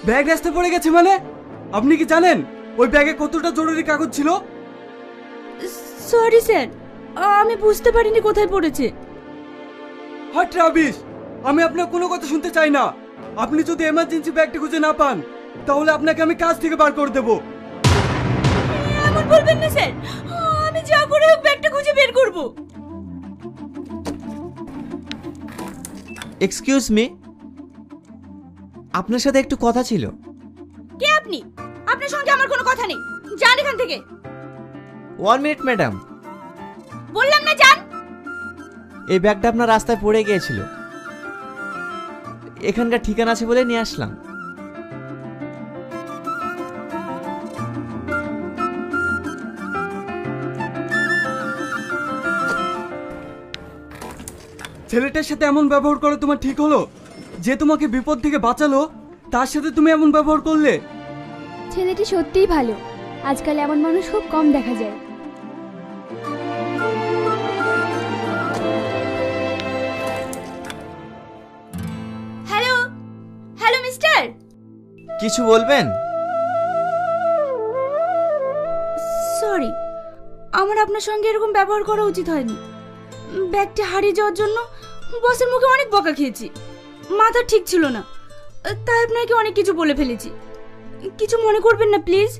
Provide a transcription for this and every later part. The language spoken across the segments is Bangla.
ব্যাগ রাস্তায় পড়ে গেছে মানে? আপনি কি জানেন ওই ব্যাগে কতটা জরুরি কাগজ ছিল? সরি স্যার, আমি বুঝতে পারিনি কোথায় পড়েছে। Hot rubbish! আমি আপনার কোনো কথা শুনতে চাই না। আপনি যদি এমার্জেন্সি ব্যাগটা খুঁজে না পান তাহলে আপনাকে আমি কাজ থেকে বার করে দেবো। এমন বলবেন না স্যার, আমি যা করে হোক ব্যাগটা খুঁজে বের করব। এক্সকিউজ মি, আপনার সাথে একটু কথা ছিল। কে আপনি? আপনার সঙ্গে আমার কোনো কথা নেই, যান এখান থেকে। 1 মিনিট ম্যাডাম, বললাম না যান। এই ব্যাগটা আপনার রাস্তায় পড়ে গিয়েছিল, এখানকার ঠিকানা আছে বলে নিয়ে আসলাম। ছেলেটার সাথে এমন ব্যবহার করা তোমার ঠিক হলো? যে তোমাকে বিপদ থেকে বাঁচালো তার সাথে তুমি এমন ব্যবহার করলে? ছেলেটি সত্যিই ভালো, আজকাল এমন মানুষ খুব কম দেখা যায়। Hello, hello mister. কিছু বলবেন? সরি, আমার আপনার সঙ্গে এরকম ব্যবহার করা উচিত হয়নি। ব্যাগটা হারিয়ে যাওয়ার জন্য বসের মুখে অনেক বকা খেয়েছি। মাথা ঠিক ছিল না, তাই আপনাকে অনেক কিছু বলে ফেলেছি। কিছু মনে করবেন না প্লিজ।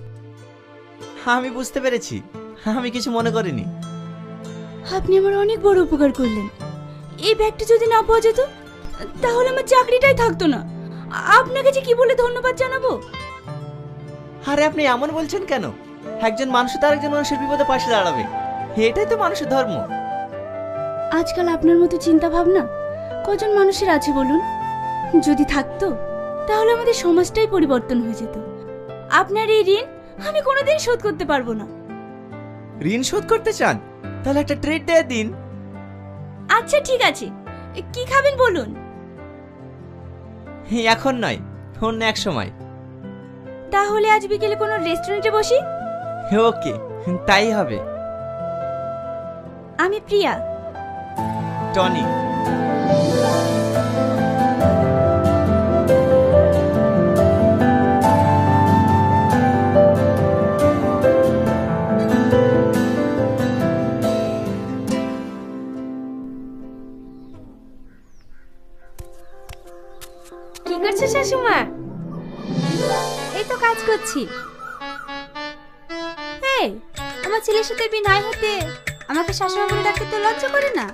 আমি বুঝতে পেরেছি, আমি কিছু মনে করিনি। আপনি আমার অনেক বড় উপকার করলেন। এই ব্যাগটা যদি না পাওয়া যেত তাহলে আমার চাকরিটাই থাকতো না। আপনাকে যে কি বলে ধন্যবাদ জানাবো। আরে আপনি এমন বলছেন কেন? একজন মানুষ তার একজন মানুষের বিপদে পাশে দাঁড়াবে, এটাই তো মানুষের ধর্ম। আজকাল আপনার মতো চিন্তা ভাবনা কজন মানুষের আছে বলুন? যদি থাকতো তাহলে আমাদের সমাজটাই পরিবর্তন হয়ে যেত। আপনার এই ঋণ আমি কোনোদিন শোধ করতে পারবো না। ঋণ শোধ করতে চান? তাহলে একটা ট্রিট দিয়ে দিন। আচ্ছা ঠিক আছে, কি খাবেন বলুন? এখন নয়, অন্য এক সময়। তাহলে আজ বিকেলে কোনো রেস্টুরেন্টে বসি। ওকে, তাই হবে। আমি প্রিয়া। টনি। কি করছো শাশুমা? এই তো কাজ করছি। এই, আমার ছেলের সাথে বিয়ে নাই হতে আমাকে শাশুমা বলে ডাকতে তো লজ্জা করে না?